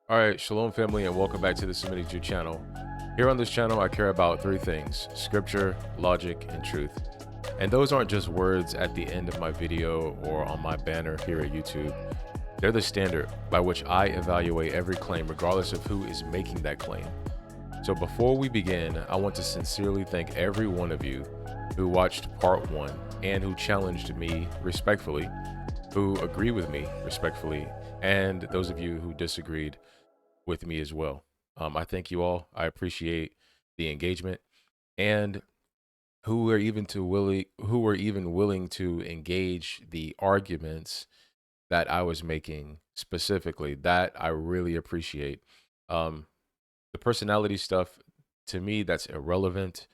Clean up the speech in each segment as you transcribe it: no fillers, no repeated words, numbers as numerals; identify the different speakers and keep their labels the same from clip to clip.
Speaker 1: All right, shalom family, and welcome back to the Semitic Jew channel. Here on this channel, I care about three things: scripture, logic, and truth. And those aren't just words at the end of my video or on my banner here at YouTube. They're the standard by which I evaluate every claim, regardless of who is making that claim. So before we begin, I want to sincerely thank every one of you who watched part one and who challenged me respectfully, who agree with me respectfully, and those of you who disagreed with me as well. I thank you all. I appreciate the engagement and who were even willing to engage the arguments that I was making specifically. That I really appreciate. Um, the personality stuff, to me, that's irrelevant.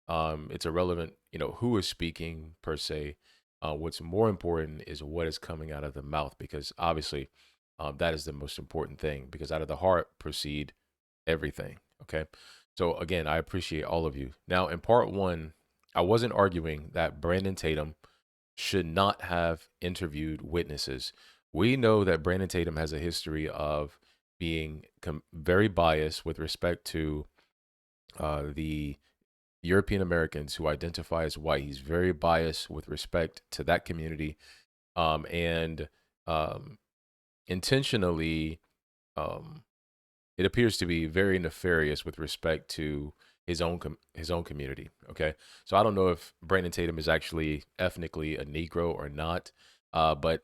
Speaker 1: It's irrelevant, who is speaking per se. What's more important is what is coming out of the mouth, because obviously that is the most important thing, because out of the heart proceed everything. Okay. So again, I appreciate all of you. Now, in part one, I wasn't arguing that Brandon Tatum should not have interviewed witnesses. We know that Brandon Tatum has a history of being very biased with respect to the European Americans who identify as white. He's very biased with respect to that community, and um, intentionally, um, it appears to be very nefarious with respect to his own community. Okay, so I don't know if Brandon Tatum is actually ethnically a Negro or not, but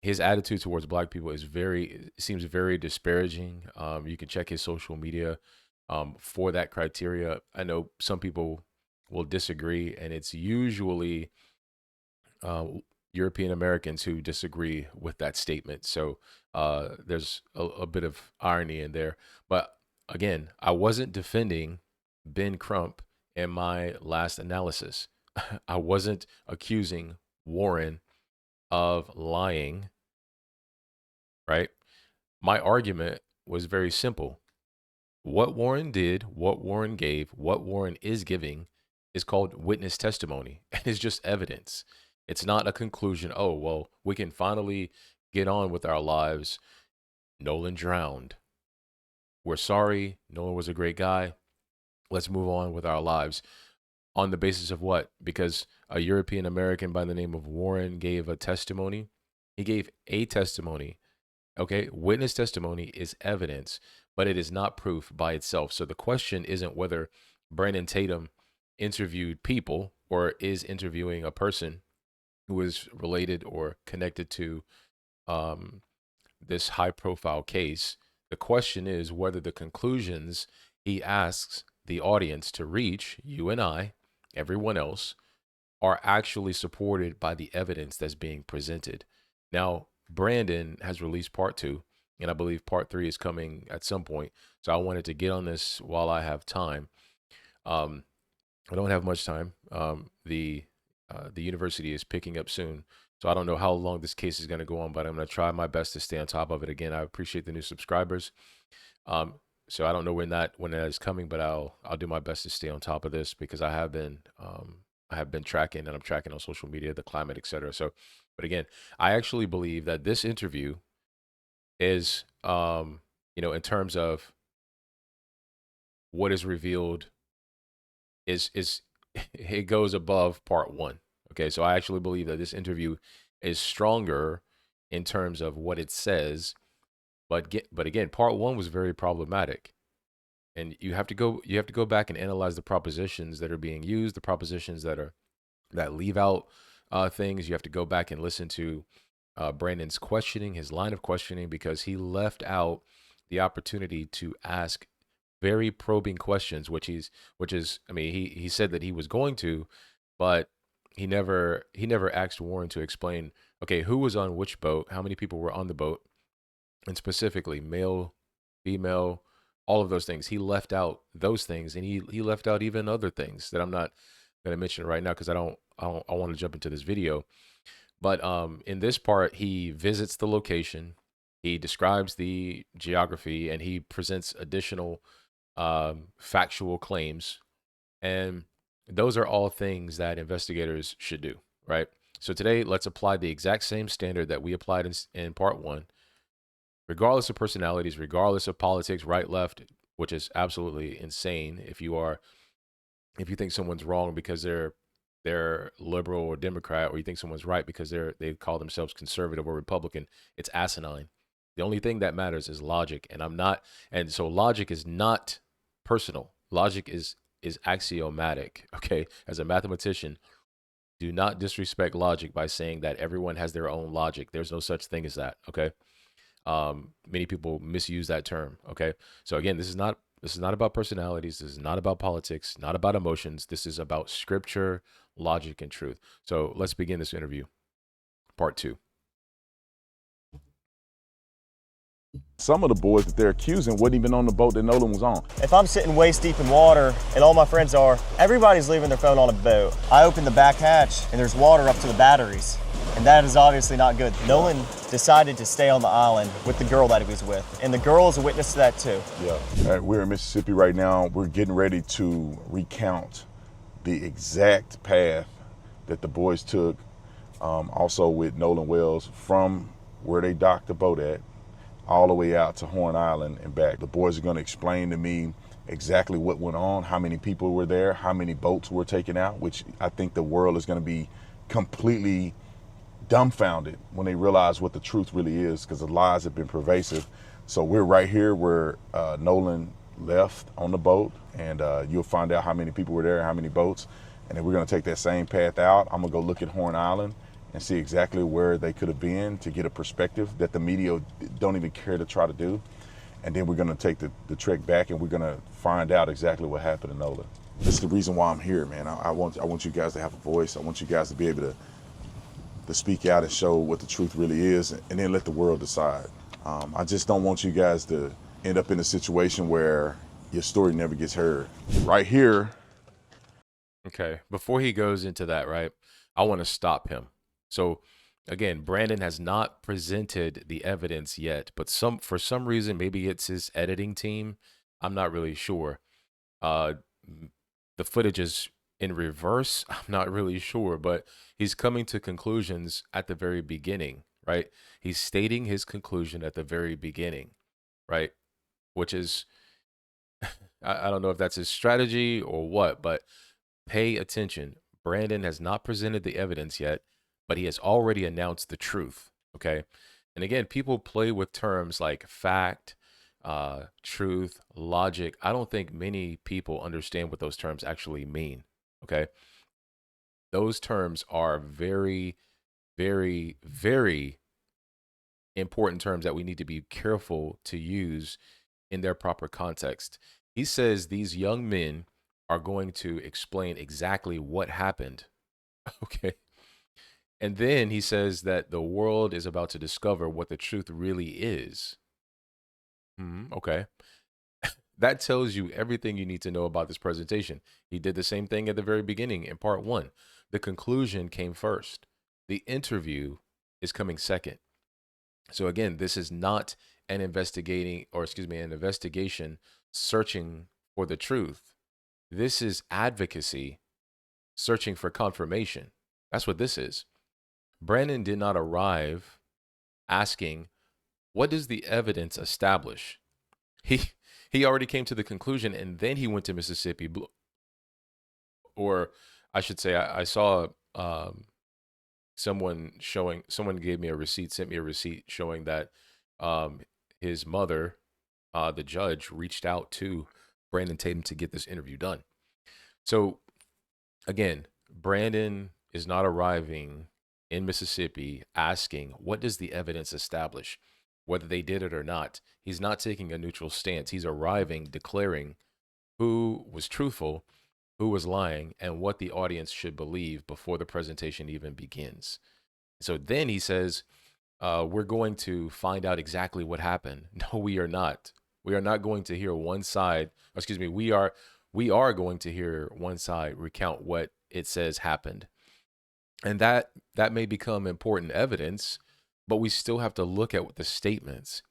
Speaker 1: his attitude towards black people is very seems very disparaging. You can check his social media for that criteria. I know some people will disagree, and it's usually uh, European Americans who disagree with that statement. So there's a bit of irony in there. But again, I wasn't defending Ben Crump in my last analysis. I wasn't accusing Warren of lying, right? My argument was very simple. What Warren did, what Warren gave, what Warren is giving is called witness testimony, and it's just evidence. It's not a conclusion. Oh, well, we can finally get on with our lives. Nolan drowned. We're sorry. Nolan was a great guy. Let's move on with our lives. On the basis of what? Because a European American by the name of Warren gave a testimony. He gave a testimony. Okay, witness testimony is evidence, but it is not proof by itself. So the question isn't whether Brandon Tatum interviewed people or is interviewing a person who is related or connected to um, this high profile case. The question is whether the conclusions he asks the audience to reach, you and I, everyone else, are actually supported by the evidence that's being presented. Now, Brandon has released part two, and I believe part three is coming at some point. So I wanted to get on this while I have time. Um, I don't have much time. The university is picking up soon, so I don't know how long this case is going to go on, but I'm going to try my best to stay on top of it. Again, I appreciate the new subscribers. Um, so I don't know when that is coming, but I'll do my best to stay on top of this, because I have been tracking, and I'm tracking on social media, the climate, etc. So, but again, I actually believe that this interview is, in terms of what is revealed, is it goes above part one. Okay, so I actually believe that this interview is stronger in terms of what it says, but again, part one was very problematic, and you have to go back and analyze the propositions that are being used, the propositions that leave out things. You have to go back and listen to Brandon's questioning, his line of questioning, because he left out the opportunity to ask very probing questions, which is, I mean, he said that he was going to, but he never asked Warren to explain, okay, who was on which boat, how many people were on the boat, and specifically male, female, all of those things. He left out those things, and he left out even other things that I'm not going to mention right now, because I want to jump into this video. But in this part, he visits the location, he describes the geography, and he presents additional factual claims. And those are all things that investigators should do, right? So today, let's apply the exact same standard that we applied in part one. regardless of personalities, regardless of politics, right, left, which is absolutely insane. If you think someone's wrong because they're liberal or Democrat, or you think someone's right because they call themselves conservative or Republican, it's asinine. The only thing that matters is logic, and so logic is not personal. Logic is axiomatic. Okay, as a mathematician, do not disrespect logic by saying that everyone has their own logic. There's no such thing as that. Okay, many people misuse that term. Okay, so again, this is not about personalities. This is not about politics. Not about emotions. This is about scripture, logic, and truth. So let's begin this interview, part two.
Speaker 2: Some of the boys that they're accusing wasn't even on the boat that Nolan was on.
Speaker 3: If I'm sitting waist deep in water and all my friends are, everybody's leaving their phone on a boat. I open the back hatch and there's water up to the batteries. And that is obviously not good. Nolan decided to stay on the island with the girl that he was with. And the girl is a witness to that too.
Speaker 2: Yeah. We're in Mississippi right now. We're getting ready to recount the exact path that the boys took, also with Nolan Wells, from where they docked the boat at, all the way out to Horn Island and back. The boys are going to explain to me exactly what went on, how many people were there, how many boats were taken out, which I think the world is going to be completely dumbfounded when they realize what the truth really is, because the lies have been pervasive. So we're right here where Nolan left on the boat, and you'll find out how many people were there, how many boats, and then we're going to take that same path out. I'm going to go look at Horn Island and see exactly where they could have been, to get a perspective that the media don't even care to try to do. And then we're going to take the trek back, and we're going to find out exactly what happened to Nolan. This is the reason why I'm here, man. I want you guys to have a voice. I want you guys to be able to speak out and show what the truth really is, and then let the world decide. I just don't want you guys to end up in a situation where your story never gets heard. Right here.
Speaker 1: Okay, before he goes into that, right, I want to stop him. So again, Brandon has not presented the evidence yet, but for some reason, maybe it's his editing team, I'm not really sure. The footage is in reverse. I'm not really sure, but he's coming to conclusions at the very beginning, right? He's stating his conclusion at the very beginning, right? Which is, I don't know if that's his strategy or what, but pay attention. Brandon has not presented the evidence yet, but he has already announced the truth, okay? And again, people play with terms like fact, truth, logic. I don't think many people understand what those terms actually mean, okay? Those terms are very, very, very important terms that we need to be careful to use in their proper context. He says these young men are going to explain exactly what happened, okay? And then he says that the world is about to discover what the truth really is. Okay. That tells you everything you need to know about this presentation. He did the same thing at the very beginning in part one. The conclusion came first. The interview is coming second. So again, this is not an investigation searching for the truth. This is advocacy searching for confirmation. That's what this is. Brandon did not arrive asking, what does the evidence establish? He already came to the conclusion, and then he went to Mississippi. Or I should say, I saw someone gave me a receipt, sent me a receipt showing that his mother, the judge, reached out to Brandon Tatum to get this interview done. So again, Brandon is not arriving in Mississippi asking, what does the evidence establish? Whether they did it or not. He's not taking a neutral stance. He's arriving, declaring who was truthful, who was lying, and what the audience should believe before the presentation even begins. So then he says, we're going to find out exactly what happened. No, we are not. We are not going to hear one side. Excuse me. We are going to hear one side recount what it says happened. And that may become important evidence, but we still have to look at the statements,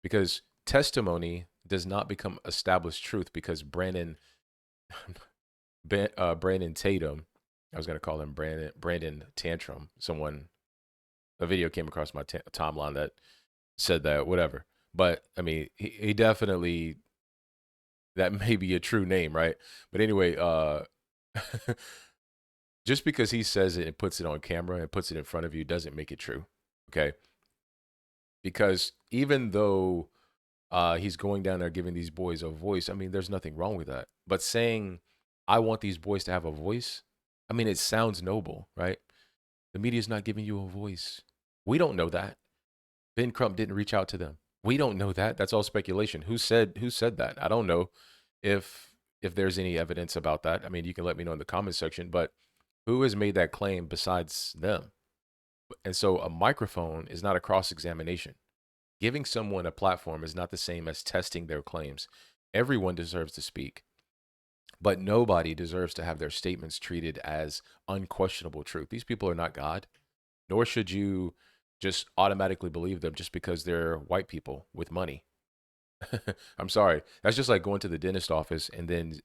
Speaker 1: because testimony does not become established truth because Brandon Tatum, I was going to call him Brandon Tantrum. A video came across my timeline that said that, whatever. But I mean, he definitely, that may be a true name, right? But anyway, just because he says it and puts it on camera and puts it in front of you doesn't make it true. Okay. Because even though he's going down there giving these boys a voice, I mean, there's nothing wrong with that. But saying, I want these boys to have a voice, I mean, it sounds noble, right? The media's not giving you a voice. We don't know that. Ben Crump didn't reach out to them. We don't know that. That's all speculation. Who said that? I don't know if there's any evidence about that. I mean, you can let me know in the comment section, but who has made that claim besides them? And so a microphone is not a cross-examination. Giving someone a platform is not the same as testing their claims. Everyone deserves to speak, but nobody deserves to have their statements treated as unquestionable truth. These people are not God, nor should you just automatically believe them just because they're white people with money. I'm sorry. That's just like going to the dentist office and then,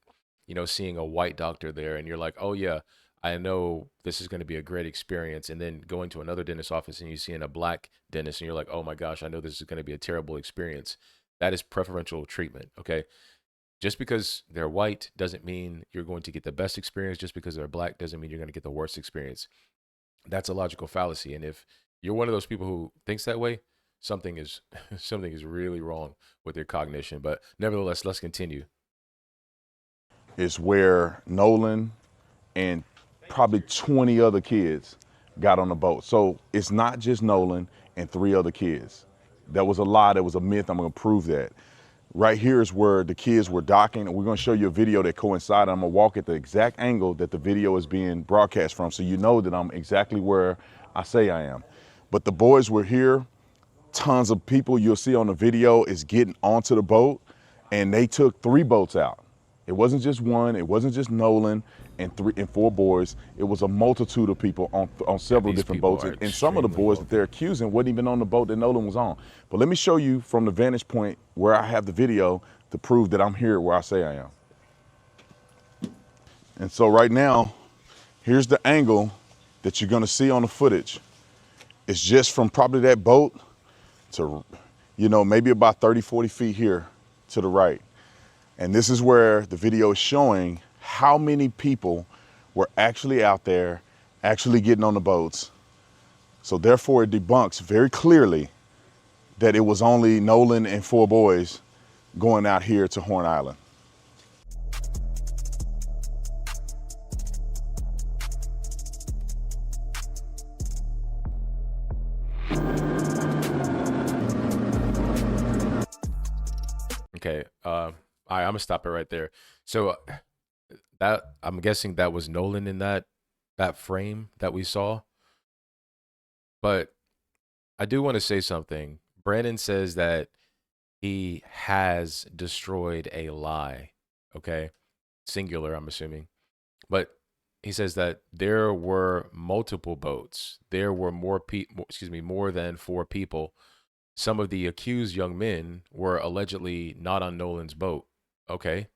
Speaker 1: seeing a white doctor there and you're like, oh, yeah, I know this is going to be a great experience. And then going to another dentist office and you seeing a black dentist and you're like, oh my gosh, I know this is going to be a terrible experience. That is preferential treatment. Okay. Just because they're white doesn't mean you're going to get the best experience. Just because they're black doesn't mean you're going to get the worst experience. That's a logical fallacy. And if you're one of those people who thinks that way, something is something is really wrong with your cognition. But nevertheless, let's continue.
Speaker 2: Is where Nolan and probably 20 other kids got on the boat. So it's not just Nolan and 3 other kids. That was a lie. That was a myth. I'm going to prove that. Right here is where the kids were docking, and we're going to show you a video that coincided. I'm going to walk at the exact angle that the video is being broadcast from, so you know that I'm exactly where I say I am. But the boys were here. Tons of people you'll see on the video is getting onto the boat, and they took 3 boats out. It wasn't just one. It wasn't just Nolan and 3 and 4 boys. It was a multitude of people on several different boats. And some of the boys that they're accusing wasn't even on the boat that Nolan was on. But let me show you from the vantage point where I have the video to prove that I'm here where I say I am. And so right now, here's the angle that you're gonna see on the footage. It's just from probably that boat to, maybe about 30, 40 feet here to the right. And this is where the video is showing how many people were actually out there, actually getting on the boats. So therefore it debunks very clearly that it was only Nolan and 4 boys going out here to Horn Island.
Speaker 1: Okay. All right, I'm gonna stop it right there. So that I'm guessing that was Nolan in that frame that we saw. But I do want to say something. Brandon says that he has destroyed a lie. Okay. Singular, I'm assuming. But he says that there were multiple boats. There were more than 4 people. Some of the accused young men were allegedly not on Nolan's boat. Okay.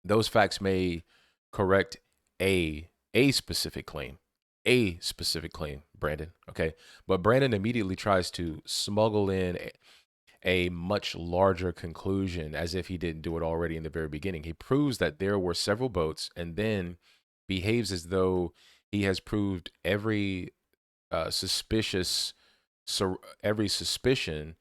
Speaker 1: Those facts may correct a specific claim. A specific claim, Brandon. Okay. But Brandon immediately tries to smuggle in a much larger conclusion as if he didn't do it already in the very beginning. He proves that there were several boats and then behaves as though he has proved every suspicious every suspicion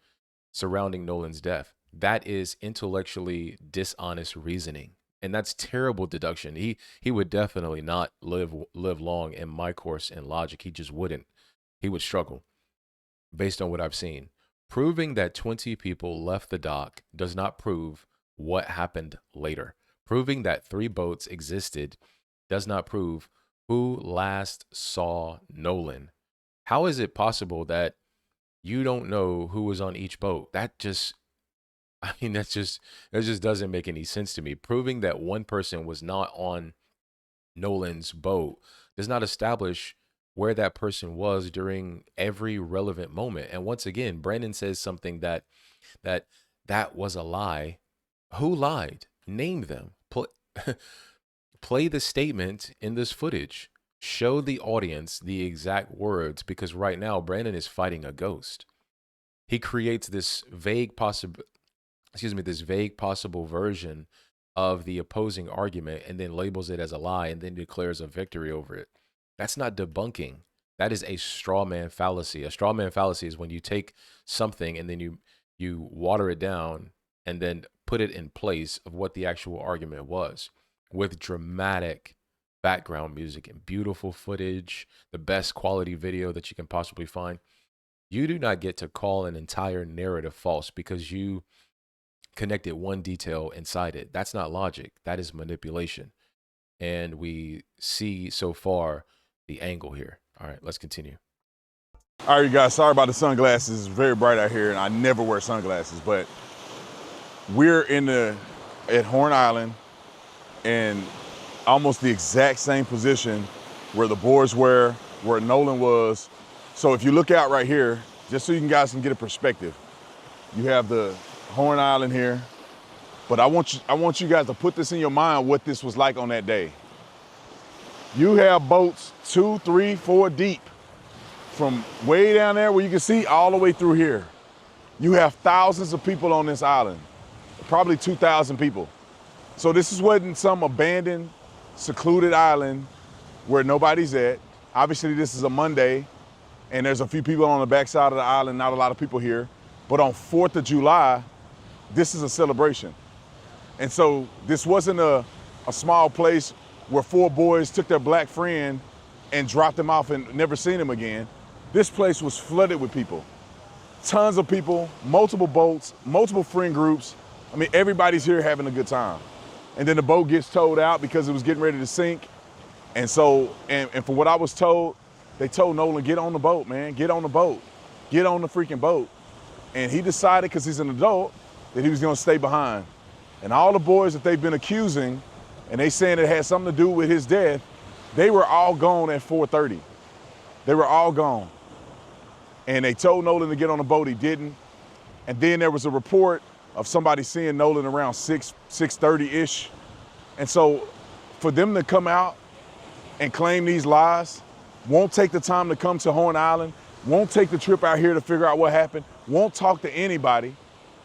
Speaker 1: surrounding Nolan's death. That is intellectually dishonest reasoning. And that's terrible deduction. He would definitely not live long in my course in logic. He just wouldn't. He would struggle based on what I've seen. Proving that 20 people left the dock does not prove what happened later. Proving that 3 boats existed does not prove who last saw Nolan. How is it possible that you don't know who was on each boat? That just doesn't make any sense to me. Proving that one person was not on Nolan's boat does not establish where that person was during every relevant moment. And once again, Brandon says something that was a lie. Who lied? Name them. Play the statement in this footage. Show the audience the exact words, because right now Brandon is fighting a ghost. he creates this vague possible, this vague possible version of the opposing argument and then labels it as a lie and then declares a victory over it. That's not debunking. That is a straw man fallacy. A straw man fallacy is when you take something and then you water it down and then put it in place of what the actual argument was with dramatic background music and beautiful footage, the best quality video that you can possibly find. You do not get to call an entire narrative false because you connected one detail inside it. That's not logic. That is manipulation. And we see so far the angle here. All right, let's continue.
Speaker 2: All right, you guys, sorry about the sunglasses. It's very bright out here, and I never wear sunglasses, but we're at Horn Island in almost the exact same position where the boys were, where Nolan was. So if you look out right here, just so you guys can get a perspective, you have the Horn Island here, but I want you guys to put this in your mind what this was like on that day. You have boats 2, 3, 4 deep from way down there where you can see all the way through here. You have thousands of people on this island, probably 2,000 people. So this wasn't some abandoned, secluded island where nobody's at. Obviously this is a Monday and there's a few people on the backside of the island, not a lot of people here. But on 4th of July, this is a celebration. And so this wasn't a small place where 4 boys took their black friend and dropped him off and never seen him again. This place was flooded with people. Tons of people, multiple boats, multiple friend groups. I mean, everybody's here having a good time. And then the boat gets towed out because it was getting ready to sink. And so, and from what I was told, they told Nolan, get on the boat, man, get on the boat, get on the freaking boat. And he decided, because he's an adult, that he was gonna stay behind. And all the boys that they've been accusing, and they saying it had something to do with his death, they were all gone at 4:30. They were all gone. And they told Nolan to get on the boat, he didn't. And then there was a report of somebody seeing Nolan around 6:30-ish. And so for them to come out and claim these lies, won't take the time to come to Horn Island, won't take the trip out here to figure out what happened, won't talk to anybody,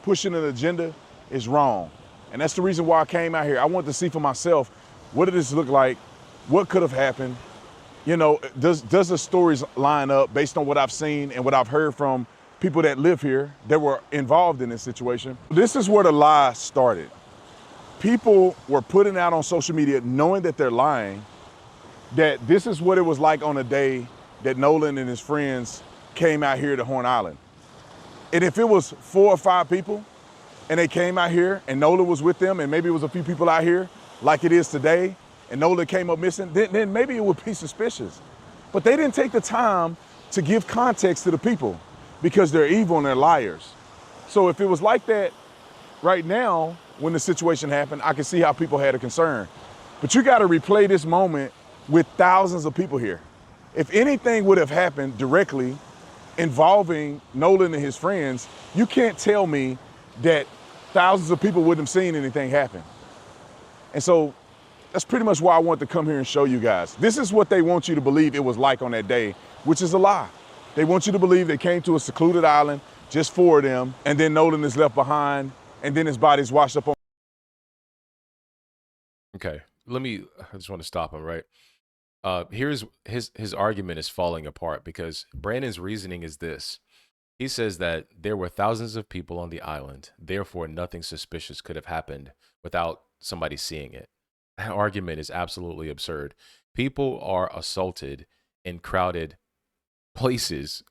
Speaker 2: pushing an agenda is wrong. And that's the reason why I came out here. I wanted to see for myself, what did this look like? What could have happened? You know, does the stories line up based on what I've seen and what I've heard from people that live here that were involved in this situation? This is where the lie started. People were putting out on social media, knowing that they're lying, that this is what it was like on a day that Nolan and his friends came out here to Horn Island. And if it was 4 or 5 people and they came out here and Nolan was with them and maybe it was a few people out here like it is today and Nolan came up missing, then maybe it would be suspicious. But they didn't take the time to give context to the people because they're evil and they're liars. So if it was like that right now, when the situation happened, I can see how people had a concern. But you gotta replay this moment with thousands of people here. If anything would have happened directly involving Nolan and his friends, you can't tell me that thousands of people wouldn't have seen anything happen. And so that's pretty much why I want to come here and show you guys. This is what they want you to believe it was like on that day, which is a lie. They want you to believe they came to a secluded island, just 4 of them, and then Nolan is left behind, and then his body's washed up on.
Speaker 1: Okay, I just want to stop him, right? Here's his argument is falling apart because Brandon's reasoning is this. He says that there were thousands of people on the island, therefore nothing suspicious could have happened without somebody seeing it. That argument is absolutely absurd. People are assaulted in crowded places.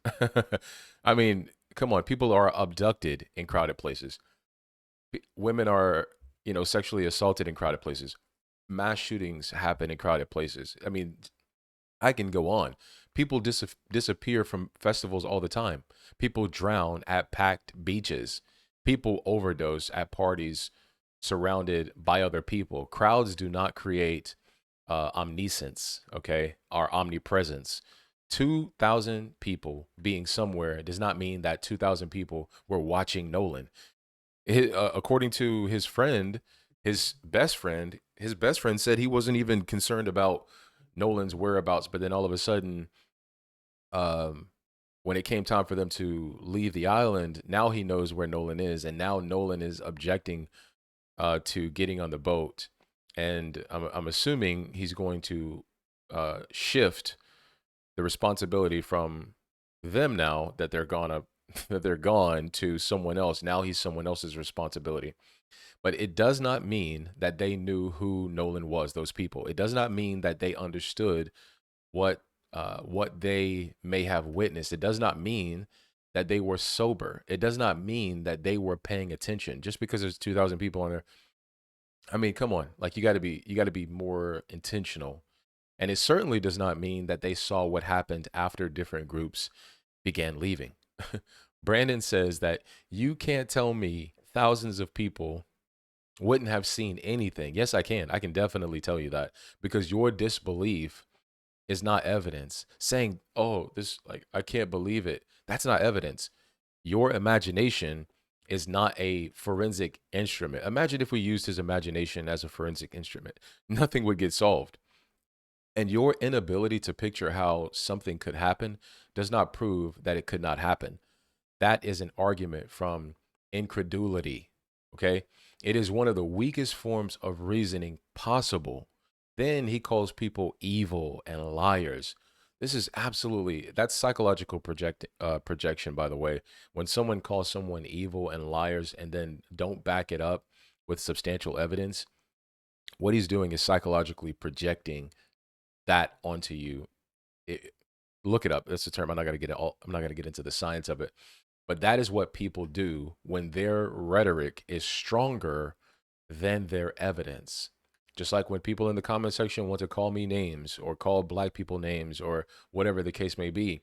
Speaker 1: I mean, come on, people are abducted in crowded places. Women are, sexually assaulted in crowded places. Mass shootings happen in crowded places. I mean, I can go on. People disappear from festivals all the time. People drown at packed beaches. People overdose at parties surrounded by other people. Crowds do not create omniscience, okay, or omnipresence. 2,000 people being somewhere does not mean that 2,000 people were watching Nolan. According to his friend, his best friend said he wasn't even concerned about Nolan's whereabouts, but then all of a sudden, when it came time for them to leave the island, now he knows where Nolan is, and now Nolan is objecting to getting on the boat, and I'm assuming he's going to shift the responsibility from them now that they're gonna that they're gone to someone else. Now he's someone else's responsibility. But it does not mean that they knew who Nolan was, those people. It does not mean that they understood what they may have witnessed. It does not mean that they were sober. It does not mean that they were paying attention. Just because there's 2,000 people on there, I mean, come on. Like you got to be more intentional. And it certainly does not mean that they saw what happened after different groups began leaving. Brandon says that you can't tell me thousands of people wouldn't have seen anything. Yes, I can. I can definitely tell you that, because your disbelief is not evidence. Saying, "Oh, this, like, I can't believe it." That's not evidence. Your imagination is not a forensic instrument. Imagine if we used his imagination as a forensic instrument. Nothing would get solved. And your inability to picture how something could happen does not prove that it could not happen. That is an argument from incredulity. Okay. It is one of the weakest forms of reasoning possible. Then he calls people evil and liars. This is absolutely, that's psychological projection, by the way. When someone calls someone evil and liars and then don't back it up with substantial evidence, what he's doing is psychologically projecting that onto you. It, look it up. That's the term. I'm not gonna get into the science of it, but that is what people do when their rhetoric is stronger than their evidence. Just like when people in the comment section want to call me names or call black people names or whatever the case may be,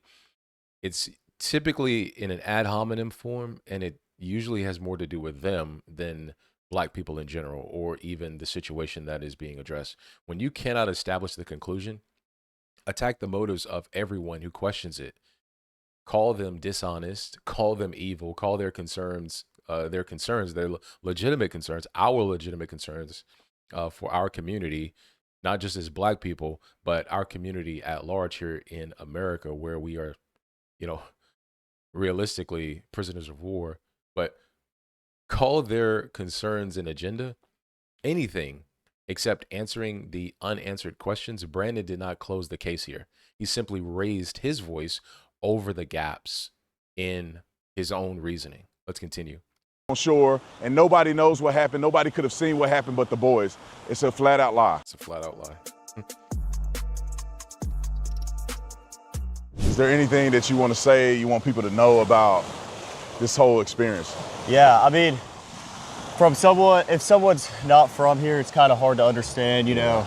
Speaker 1: it's typically in an ad hominem form, and it usually has more to do with them than black people in general or even the situation that is being addressed. When you cannot establish the conclusion, attack the motives of everyone who questions it. Call them dishonest, call them evil, call their concerns, their legitimate concerns, our legitimate concerns for our community, not just as black people, but our community at large here in America, where we are, you know, realistically prisoners of war. But call their concerns an agenda anything except answering the unanswered questions. Brandon did not close the case here. He simply raised his voice over the gaps in his own reasoning. Let's continue.
Speaker 2: On shore, and nobody knows what happened. Nobody could have seen what happened but the boys. It's a flat out lie.
Speaker 1: It's a flat out lie.
Speaker 2: Is there anything that you want to say, you want people to know about this whole experience?
Speaker 3: Yeah, I mean, from someone, if someone's not from here, it's kind of hard to understand, you know,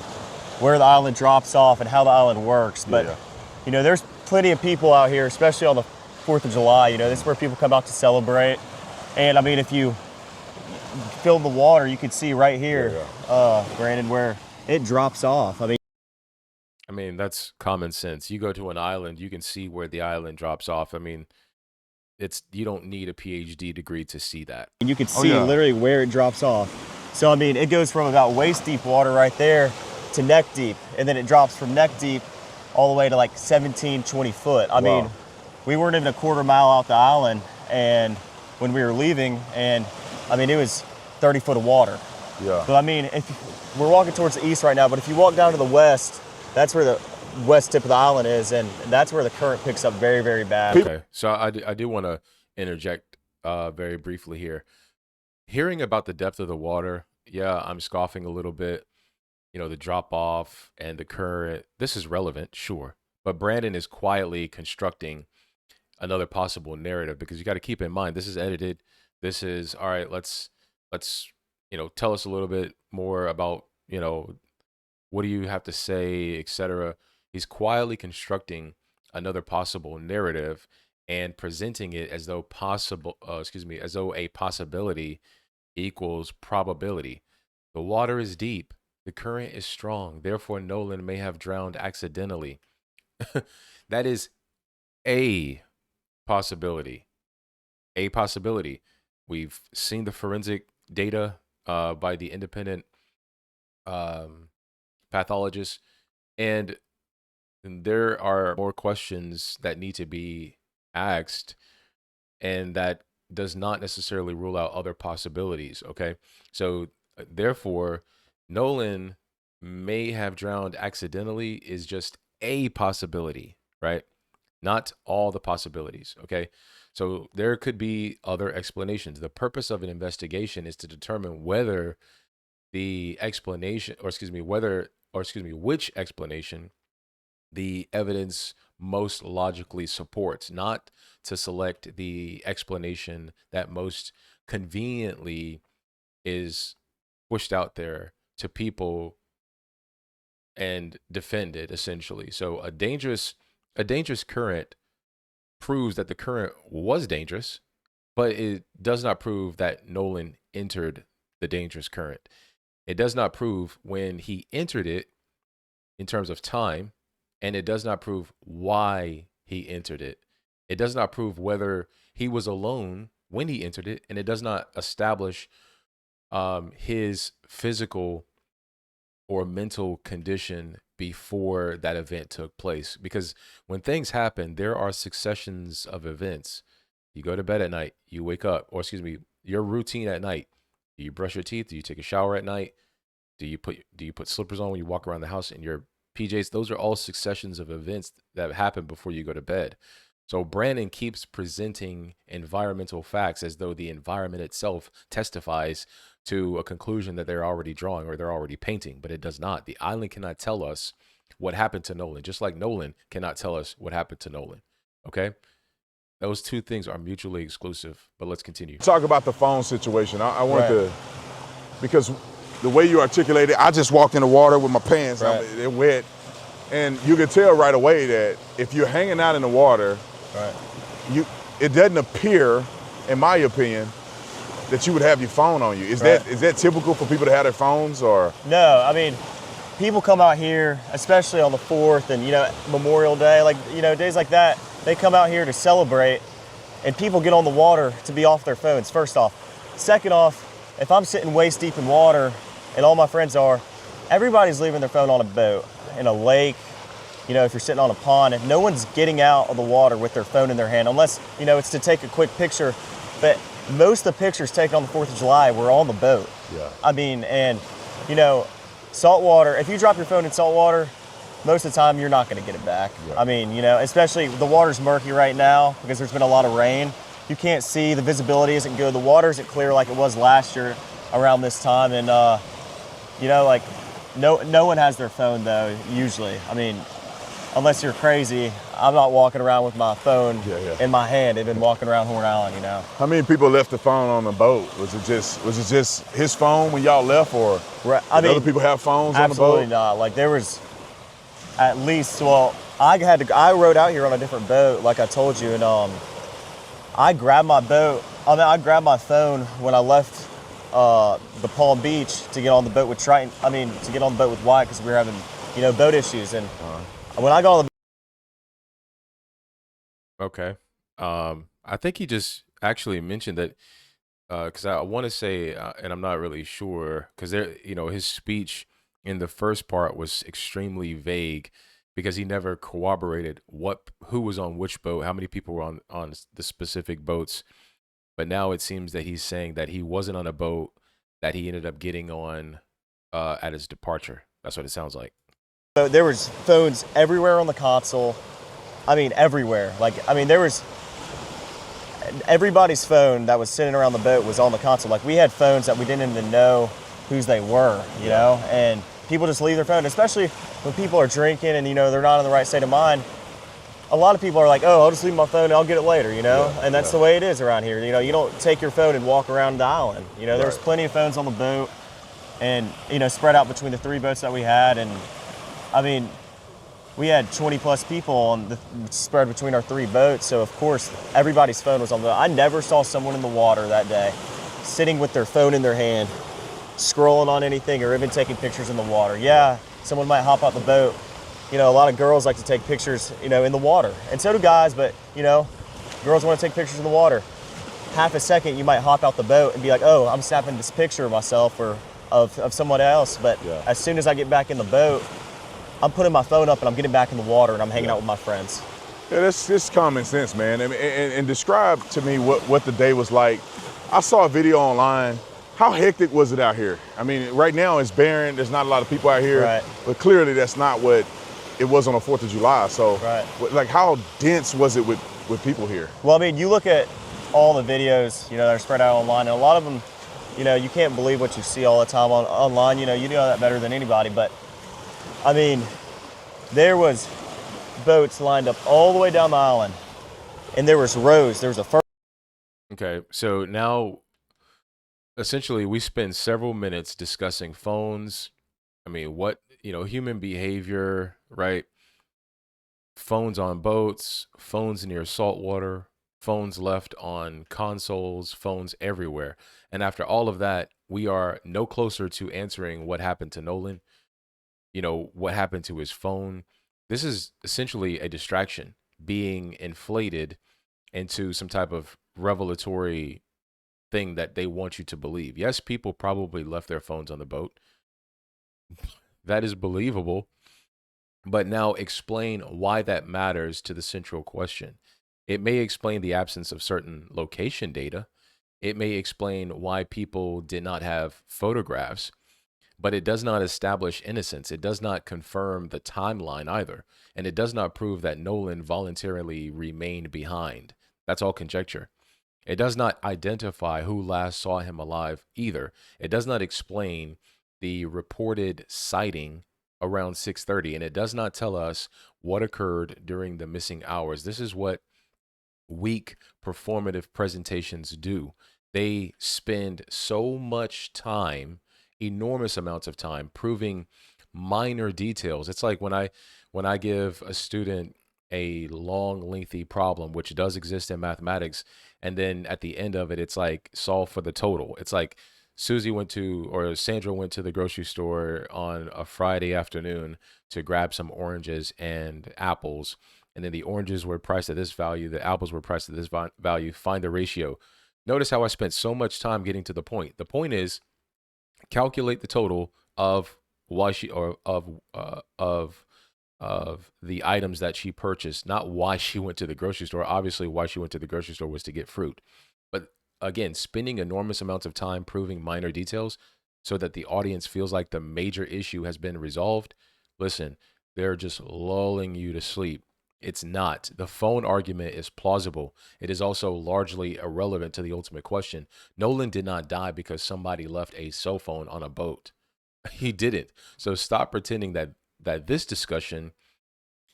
Speaker 3: where the island drops off and how the island works. But, you know, there's plenty of people out here, especially on the 4th of July. You know, this is where people come out to celebrate. And I mean, if you fill the water, you can see right here, Brandon, where it drops off.
Speaker 1: I mean, that's common sense. You go to an island, you can see where the island drops off. I mean, you don't need a PhD degree to see that.
Speaker 3: And you can see literally where it drops off. So, I mean, it goes from about waist deep water right there to neck deep. And then it drops from neck deep all the way to like 17, 20 foot. I mean, we weren't even a quarter mile out the island and when we were leaving, and I mean, it was 30 foot of water.
Speaker 2: Yeah.
Speaker 3: But I mean, if we're walking towards the east right now, but if you walk down to the west, that's where the west tip of the island is, and that's where the current picks up very, very bad.
Speaker 1: Okay, so I do want to interject very briefly here. Hearing about the depth of the water, yeah, I'm scoffing a little bit. You know, the drop off and the current, this is relevant, sure. But Brandon is quietly constructing another possible narrative, because you got to keep in mind, this is edited. This is, all right, let's tell us a little bit more about, what do you have to say, etc. He's quietly constructing another possible narrative and presenting it as though as though a possibility equals probability. The water is deep, the current is strong, therefore Nolan may have drowned accidentally. That is a possibility. A possibility. We've seen the forensic data by the independent pathologist, and there are more questions that need to be asked, and that does not necessarily rule out other possibilities. Okay. So, therefore, Nolan may have drowned accidentally is just a possibility, right? Not all the possibilities. Okay. So, there could be other explanations. The purpose of an investigation is to determine whether the explanation, or excuse me, which explanation the evidence most logically supports, not to select the explanation that most conveniently is pushed out there to people and defended essentially. So a dangerous current proves that the current was dangerous, but it does not prove that Nolan entered the dangerous current. It does not prove when he entered it in terms of time, and it does not prove why he entered it. It does not prove whether he was alone when he entered it, and it does not establish his physical or mental condition before that event took place. Because when things happen, there are successions of events. You go to bed at night, you wake up, or excuse me, your routine at night. Do you brush your teeth? Do you take a shower at night? Do you put slippers on when you walk around the house in your PJs? Those are all successions of events that happen before you go to bed. So Brandon keeps presenting environmental facts as though the environment itself testifies to a conclusion that they're already drawing or they're already painting, but it does not. The island cannot tell us what happened to Nolan, just like Nolan cannot tell us what happened to Nolan. Okay? Those two things are mutually exclusive, but let's continue.
Speaker 2: Talk about the phone situation. I want
Speaker 3: Right.
Speaker 2: to, because the way you articulate it, I just walked in the water with my pants,
Speaker 3: Right.
Speaker 2: they're wet. And you can tell right away that if you're hanging out in the water,
Speaker 3: Right.
Speaker 2: it doesn't appear, in my opinion, that you would have your phone on you. Is that typical for people to have their phones, or?
Speaker 3: No, I mean, people come out here, especially on the 4th and, Memorial Day, days like that, they come out here to celebrate, and people get on the water to be off their phones, first off. Second off, if I'm sitting waist deep in water, and all my friends are, everybody's leaving their phone on a boat, in a lake, if you're sitting on a pond, and no one's getting out of the water with their phone in their hand, unless, it's to take a quick picture. But most of the pictures taken on the 4th of July were on the boat.
Speaker 2: Yeah.
Speaker 3: I mean, and, salt water, if you drop your phone in salt water, most of the time you're not going to get it back.
Speaker 2: Yeah.
Speaker 3: I mean, especially the water's murky right now because there's been a lot of rain. You can't see, the visibility isn't good. The water isn't clear like it was last year around this time. And, no one has their phone though, usually. I mean, unless you're crazy, I'm not walking around with my phone in my hand. They've been walking around Horn Island,
Speaker 2: How many people left the phone on the boat? Was it just his phone when y'all left, or
Speaker 3: Right.
Speaker 2: did other people have phones on the boat?
Speaker 3: Absolutely not. Like there was at least, I rode out here on a different boat, like I told you, and I grabbed my phone when I left the Palm Beach to get on the boat with Triton. To get on the boat with Wyatt because we were having, boat issues. And when I got on the
Speaker 1: Okay. I think he just actually mentioned that because I want to say, and I'm not really sure, because his speech in the first part was extremely vague because he never corroborated who was on which boat, how many people were on the specific boats. But now it seems that he's saying that he wasn't on a boat that he ended up getting on at his departure. That's what it sounds like.
Speaker 3: there was phones everywhere on the console. Everywhere. There was everybody's phone that was sitting around the boat was on the console. Like we had phones that we didn't even know whose they were, you know, and people just leave their phone, especially when people are drinking and, they're not in the right state of mind. A lot of people are like, oh, I'll just leave my phone and I'll get it later, and that's the way it is around here. You don't take your phone and walk around the island. There's plenty of phones on the boat and, spread out between the 3 boats that we had. And we had 20 plus people spread between our 3 boats. So of course, everybody's phone was on the boat. I never saw someone in the water that day sitting with their phone in their hand, scrolling on anything or even taking pictures in the water. Yeah, someone might hop out the boat. A lot of girls like to take pictures, in the water. And so do guys, but, girls want to take pictures in the water. Half a second, you might hop out the boat and be like, oh, I'm snapping this picture of myself or of someone else. But as soon as I get back in the boat, I'm putting my phone up and I'm getting back in the water and I'm hanging out with my friends.
Speaker 2: Yeah, that's just common sense, man. And describe to me what the day was like. I saw a video online. How hectic was it out here? I mean, right now it's barren. There's not a lot of people out here,
Speaker 3: Right.
Speaker 2: but clearly that's not what it was on the 4th of July. So,
Speaker 3: Right.
Speaker 2: like, how dense was it with people here?
Speaker 3: Well, I mean, you look at all the videos, that are spread out online, and a lot of them, you can't believe what you see all the time online. You know that better than anybody. But, I mean, there was boats lined up all the way down the island, and there was rows. There was a first.
Speaker 1: Okay, so now essentially we spend several minutes discussing phones. I mean, human behavior, right? Phones on boats, phones near saltwater, phones left on consoles, phones everywhere. And after all of that, we are no closer to answering what happened to Nolan, what happened to his phone. This is essentially a distraction being inflated into some type of revelatory thing that they want you to believe. Yes, people probably left their phones on the boat. That is believable. But now explain why that matters to the central question. It may explain the absence of certain location data. It may explain why people did not have photographs, but it does not establish innocence. It does not confirm the timeline either. And it does not prove that Nolan voluntarily remained behind. That's all conjecture. It does not identify who last saw him alive either. It does not explain the reported sighting around 6:30, and it does not tell us what occurred during the missing hours. This is what weak performative presentations do. They spend so much time, enormous amounts of time, proving minor details. It's like when I give a student a long, lengthy problem, which does exist in mathematics, and then at the end of it, it's like solve for the total. It's like Sandra went to the grocery store on a Friday afternoon to grab some oranges and apples. And then the oranges were priced at this value, the apples were priced at this value. Find the ratio. Notice how I spent so much time getting to the point. The point is calculate the total of why she or of the items that she purchased, not why she went to the grocery store. Obviously, why she went to the grocery store was to get fruit. But again, spending enormous amounts of time proving minor details so that the audience feels like the major issue has been resolved. Listen, they're just lulling you to sleep. It's not. The phone argument is plausible. It is also largely irrelevant to the ultimate question. Nolan did not die because somebody left a cell phone on a boat. He didn't. So stop pretending that this discussion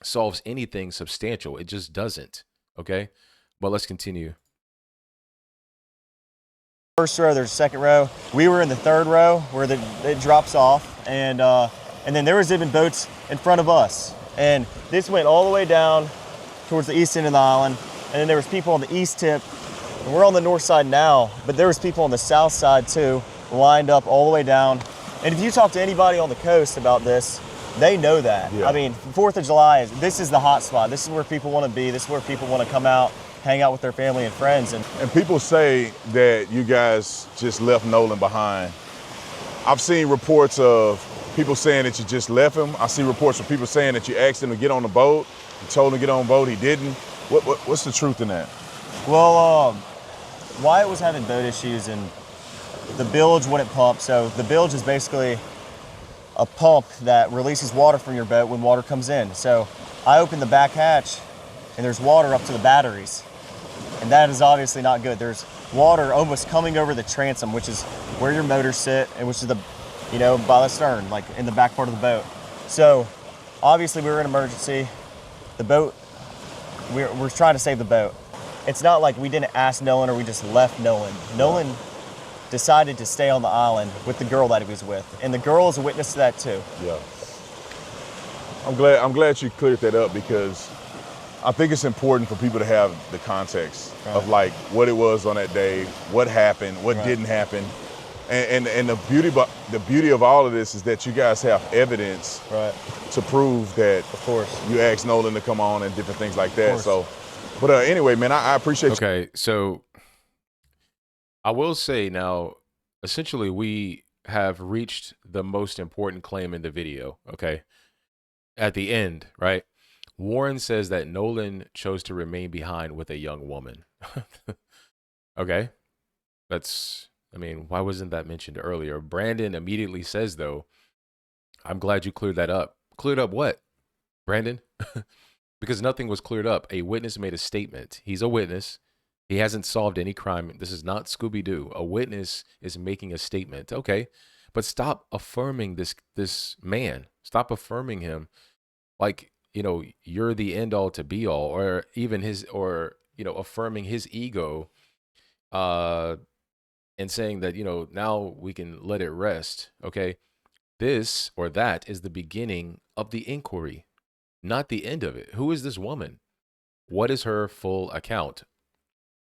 Speaker 1: solves anything substantial. It just doesn't. Okay? But let's continue.
Speaker 3: First row, there's a second row. We were in the third row where it drops off, and then there was even boats in front of us. And this went all the way down towards the east end of the island, and then there was people on the east tip, and we're on the north side now, but there was people on the south side too, lined up all the way down. And if you talk to anybody on the coast about this, they know that.
Speaker 2: Yeah.
Speaker 3: I mean, 4th of July, this is the hot spot. This is where people want to be. This is where people want to come out, hang out with their family and friends. And
Speaker 2: people say that you guys just left Nolan behind. I've seen reports of people saying that you just left him. I see reports of people saying that you asked him to get on the boat. You told him to get on the boat. He didn't. What's the truth in that?
Speaker 3: Well, Wyatt was having boat issues and the bilge wouldn't pump. So the bilge is basically a pump that releases water from your boat when water comes in. So I opened the back hatch and there's water up to the batteries. And that is obviously not good. There's water almost coming over the transom, which is where your motors sit and which is by the stern, like in the back part of the boat. So obviously we were in emergency. The boat, we're trying to save the boat. It's not like we didn't ask Nolan or we just left Nolan. Nolan decided to stay on the island with the girl that he was with. And the girl is a witness to that too.
Speaker 2: Yeah. I'm glad you cleared that up because I think it's important for people to have the context of like what it was on that day, what happened, what didn't happen. And the beauty of all of this is that you guys have evidence to prove that
Speaker 3: Of course.
Speaker 2: you asked Nolan to come on and different things like that. So, but anyway, man, I appreciate you.
Speaker 1: Okay, so I will say now, essentially, we have reached the most important claim in the video, okay? At the end, right? Warren says that Nolan chose to remain behind with a young woman. Okay. Why wasn't that mentioned earlier? Brandon immediately says, though, I'm glad you cleared that up. Cleared up what, Brandon? Because nothing was cleared up. A witness made a statement. He's a witness. He hasn't solved any crime. This is not Scooby-Doo. A witness is making a statement. Okay. But stop affirming this man. Stop affirming him like, you're the end all to be all, or even affirming his ego, and saying that, now we can let it rest. Okay. This or that is the beginning of the inquiry, not the end of it. Who is this woman? What is her full account?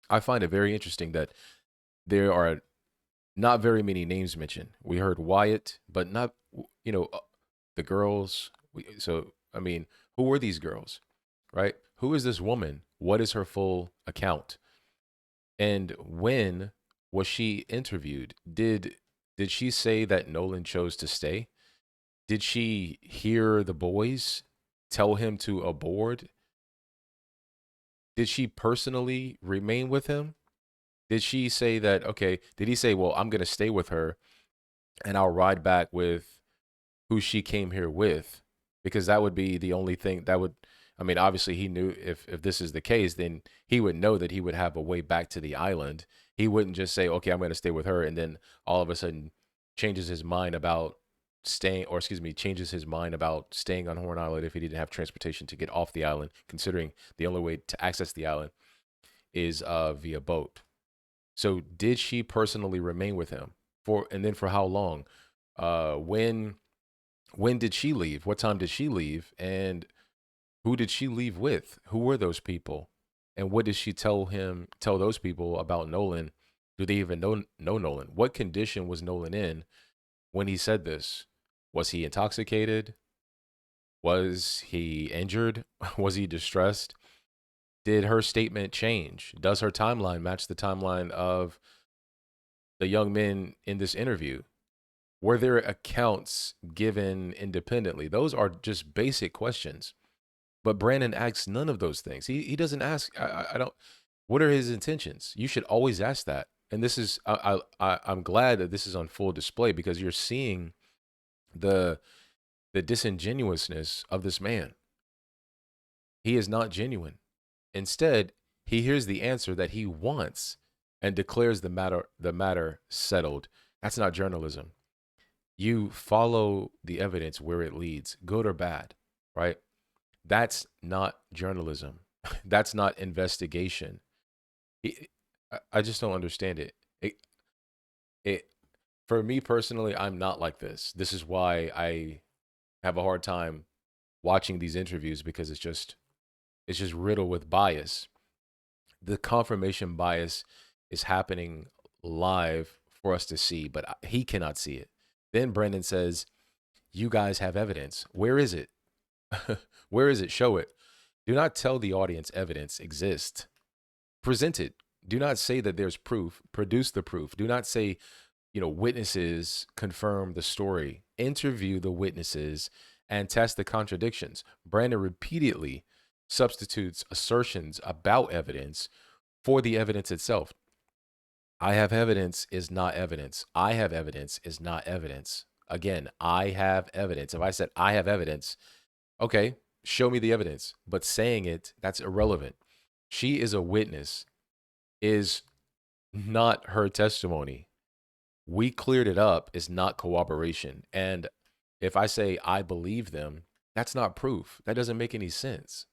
Speaker 1: I find it very interesting that there are not very many names mentioned. We heard Wyatt, but not, the girls. Who were these girls, right? Who is this woman? What is her full account? And when was she interviewed? Did she say that Nolan chose to stay? Did she hear the boys tell him to abort? Did she personally remain with him? Did she say that, okay, did he say, well, I'm going to stay with her and I'll ride back with who she came here with? Because that would be the only thing that would, obviously he knew if this is the case, then he would know that he would have a way back to the island. He wouldn't just say, okay, I'm going to stay with her, and then all of a sudden changes his mind about changes his mind about staying on Horn Island if he didn't have transportation to get off the island, considering the only way to access the island is via boat. So did she personally remain with him and then for how long? When did she leave? What time did she leave? And who did she leave with? Who were those people? And what did she tell those people about Nolan? Do they even know Nolan? What condition was Nolan in when he said this? Was he intoxicated? Was he injured? Was he distressed? Did her statement change? Does her timeline match the timeline of the young men in this interview? Were there accounts given independently? Those are just basic questions. But Brandon asks none of those things. He doesn't ask. I don't. What are his intentions? You should always ask that. And this is I'm glad that this is on full display, because you're seeing the disingenuousness of this man. He is not genuine. Instead, he hears the answer that he wants and declares the matter settled. That's not journalism. You follow the evidence where it leads, good or bad, right? That's not journalism. That's not investigation. I just don't understand it. For me personally, I'm not like this. This is why I have a hard time watching these interviews, because it's just riddled with bias. The confirmation bias is happening live for us to see, but he cannot see it. Then Brandon says, you guys have evidence. Where is it? Where is it? Show it. Do not tell the audience evidence exists. Present it. Do not say that there's proof. Produce the proof. Do not say, witnesses confirm the story. Interview the witnesses and test the contradictions. Brandon repeatedly substitutes assertions about evidence for the evidence itself. I have evidence is not evidence. I have evidence is not evidence. Again, I have evidence. If I said I have evidence, okay, show me the evidence. But saying it, that's irrelevant. She is a witness, is not her testimony. We cleared it up is not corroboration. And if I say I believe them, that's not proof. That doesn't make any sense.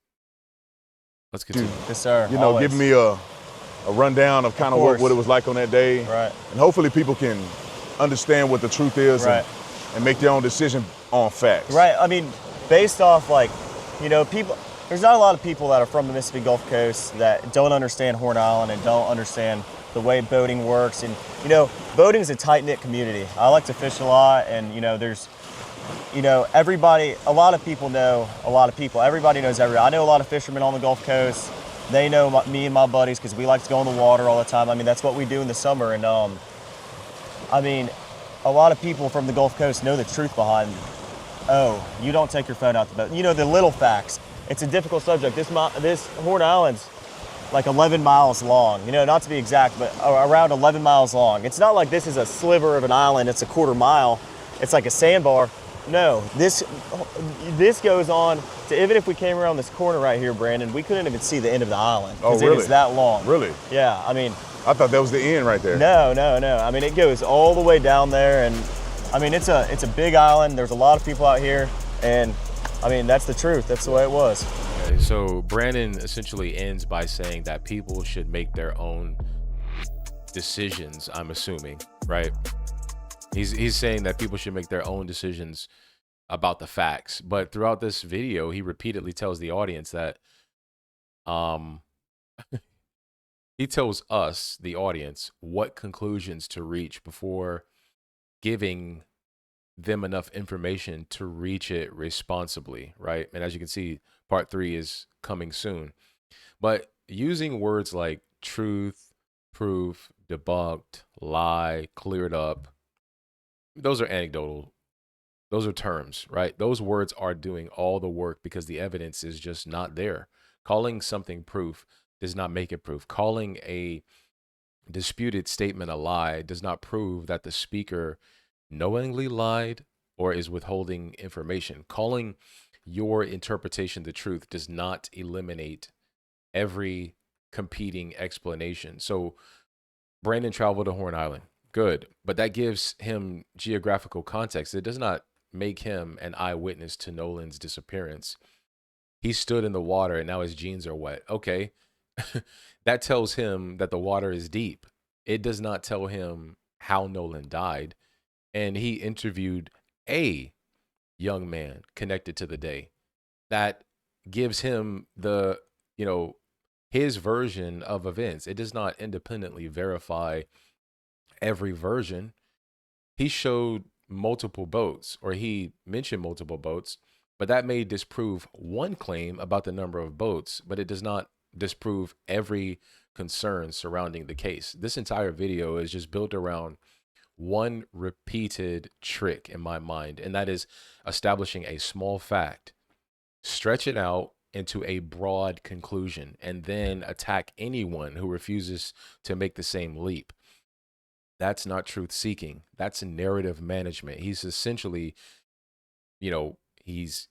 Speaker 1: Let's continue.
Speaker 3: Yes, sir.
Speaker 2: Give me a rundown of kind of what it was like on that day.
Speaker 3: Right.
Speaker 2: And hopefully people can understand what the truth is,
Speaker 3: right,
Speaker 2: and make their own decision on facts.
Speaker 3: Right. Based off people, there's not a lot of people that are from the Mississippi Gulf Coast that don't understand Horn Island and don't understand the way boating works. And, boating is a tight-knit community. I like to fish a lot, and, there's, everybody, a lot of people know a lot of people. Everybody knows everybody. I know a lot of fishermen on the Gulf Coast. They know me and my buddies because we like to go in the water all the time. That's what we do in the summer. And, a lot of people from the Gulf Coast know the truth behind, oh, you don't take your phone out the boat. The little facts. it's a difficult subject. This Horn Island's like 11 miles long, you know, not to be exact, but around 11 miles long. It's not like this is a sliver of an island, it's a quarter mile, it's like a sandbar. No, this goes on to, even if we came around this corner right here, Brandon, we couldn't even see the end of the island.
Speaker 2: Oh,
Speaker 3: Because
Speaker 2: really?
Speaker 3: it is that long.
Speaker 2: Really?
Speaker 3: Yeah, I mean,
Speaker 2: I thought that was the end right there.
Speaker 3: no. I mean, it goes all the way down there, and I mean, it's a big island. There's a lot of people out here, and I mean, that's the truth. That's the way it was.
Speaker 1: Okay, so Brandon essentially ends by saying that people should make their own decisions, I'm assuming, right? He's saying that people should make their own decisions about the facts. But throughout this video, he repeatedly tells the audience that um he tells us, the audience, what conclusions to reach before giving them enough information to reach it responsibly, right? And as you can see, part 3 is coming soon. But using words like truth, proof, debunked, lie, cleared up, those are anecdotal. Those are terms, right? Those words are doing all the work because the evidence is just not there. Calling something proof does not make it proof. Calling a disputed statement a lie does not prove that the speaker knowingly lied or is withholding information. Calling your interpretation the truth does not eliminate every competing explanation. So Brandon traveled to Horn Island. Good. But that gives him geographical context. It does not make him an eyewitness to Nolan's disappearance. He stood in the water and now his jeans are wet. Okay. That tells him that the water is deep. It does not tell him how Nolan died. And he interviewed a young man connected to the day. That gives him the, his version of events. It does not independently verify every version. He showed multiple boats, or he mentioned multiple boats, but that may disprove one claim about the number of boats, but it does not disprove every concern surrounding the case. This entire video is just built around one repeated trick in my mind, and that is establishing a small fact, stretch it out into a broad conclusion, and then attack anyone who refuses to make the same leap. That's not truth seeking. That's narrative management. He's essentially, this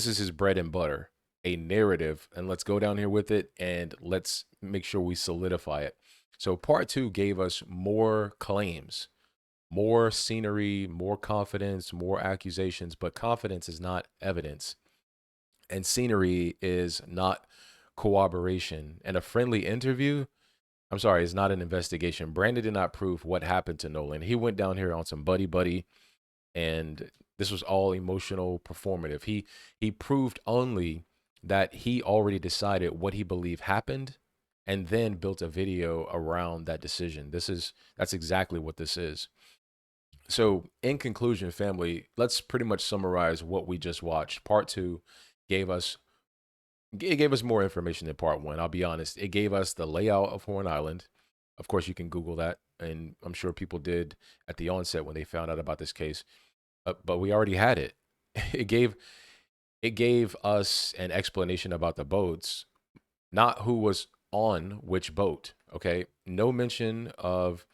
Speaker 1: is his bread and butter, a narrative, and let's go down here with it and let's make sure we solidify it. So part 2 gave us more claims, more scenery, more confidence, more accusations, but confidence is not evidence. And scenery is not corroboration. And a friendly interview, is not an investigation. Brandon did not prove what happened to Nolan. He went down here on some buddy, and this was all emotional, performative. He proved only that he already decided what he believed happened and then built a video around that decision. That's exactly what this is. So in conclusion, family, let's pretty much summarize what we just watched. Part 2 gave us more information than part 1. I'll be honest. It gave us the layout of Horn Island. Of course, you can Google that, and I'm sure people did at the onset when they found out about this case. But we already had it. It gave us an explanation about the boats, not who was on which boat. Okay, no mention of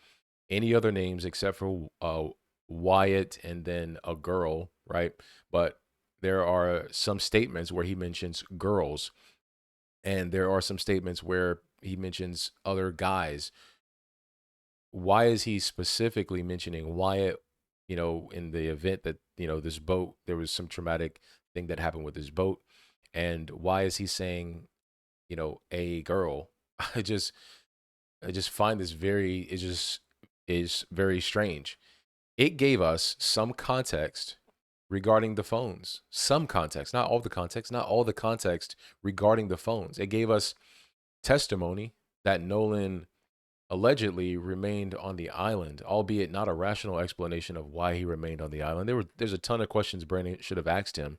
Speaker 1: any other names except for Wyatt and then a girl, right? But there are some statements where he mentions girls, and there are some statements where he mentions other guys. Why is he specifically mentioning Wyatt, in the event that, this boat, there was some traumatic thing that happened with this boat? And why is he saying, a girl? I just find this is very strange. It gave us some context regarding the phones, some context, not all the context, regarding the phones. It gave us testimony that Nolan allegedly remained on the island, albeit not a rational explanation of why he remained on the island. There's a ton of questions Brandon should have asked him.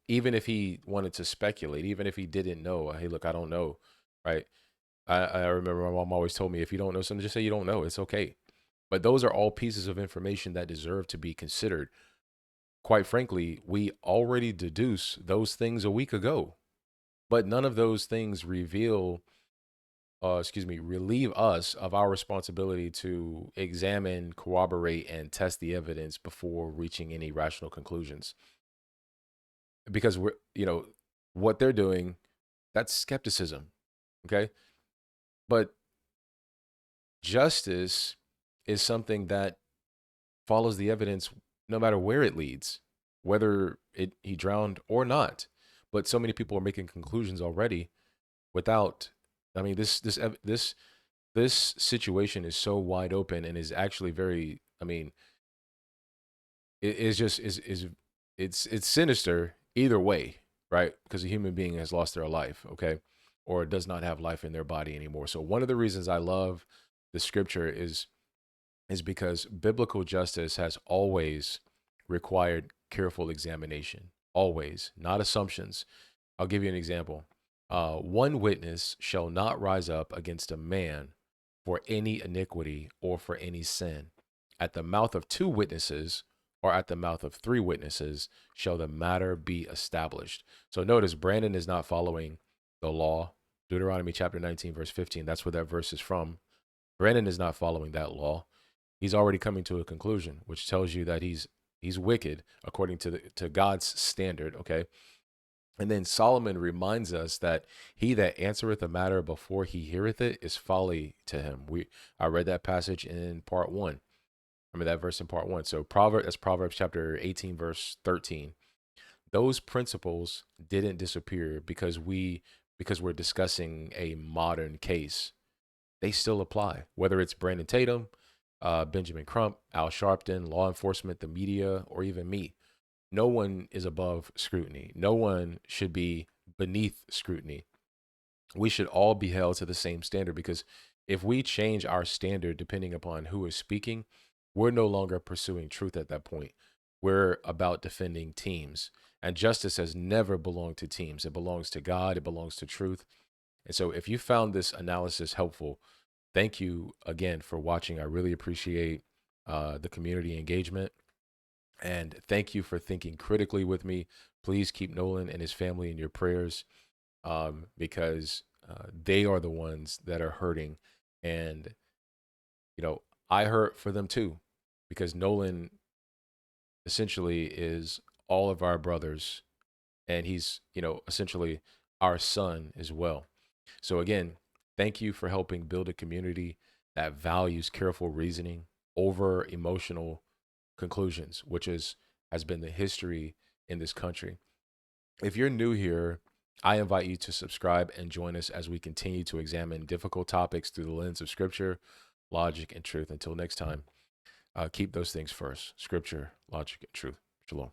Speaker 1: Even if he wanted to speculate, even if he didn't know, hey, look, I don't know, right? I remember my mom always told me, if you don't know something, just say you don't know. It's okay. But those are all pieces of information that deserve to be considered. quite frankly, we already deduced those things a week ago, but none of those things relieve us of our responsibility to examine, corroborate, and test the evidence before reaching any rational conclusions. Because what they're doing, that's skepticism. Okay. But justice is something that follows the evidence no matter where it leads, whether he drowned or not. But so many people are making conclusions already without. I mean, this situation is so wide open and is actually very. I mean, it is just is it's sinister either way, right? Because a human being has lost their life, okay, or does not have life in their body anymore. So one of the reasons I love the scripture is because biblical justice has always required careful examination, always, not assumptions. I'll give you an example. One witness shall not rise up against a man for any iniquity or for any sin. At the mouth of two witnesses or at the mouth of three witnesses shall the matter be established. So notice Brandon is not following the law. Deuteronomy chapter 19, verse 15. That's where that verse is from. Brandon is not following that law. He's already coming to a conclusion, which tells you that he's wicked according to God's standard. Okay. And then Solomon reminds us that he that answereth a matter before he heareth it is folly to him. I read that passage in part one. I mean that verse in part one. So that's Proverbs chapter 18, verse 13. Those principles didn't disappear because we're discussing a modern case. They still apply, whether it's Brandon Tatum, Benjamin Crump, Al Sharpton, law enforcement, the media, or even me. No one is above scrutiny. No one should be beneath scrutiny. We should all be held to the same standard because if we change our standard depending upon who is speaking, we're no longer pursuing truth at that point. We're about defending teams. And justice has never belonged to teams. It belongs to God, it belongs to truth. And so if you found this analysis helpful, thank you again for watching. I really appreciate the community engagement. And thank you for thinking critically with me. Please keep Nolan and his family in your prayers because they are the ones that are hurting. And, I hurt for them too because Nolan essentially is all of our brothers and he's, essentially our son as well. So again, thank you for helping build a community that values careful reasoning over emotional conclusions, which has been the history in this country. If you're new here, I invite you to subscribe and join us as we continue to examine difficult topics through the lens of scripture, logic, and truth. Until next time, keep those things first: scripture, logic, and truth. Shalom.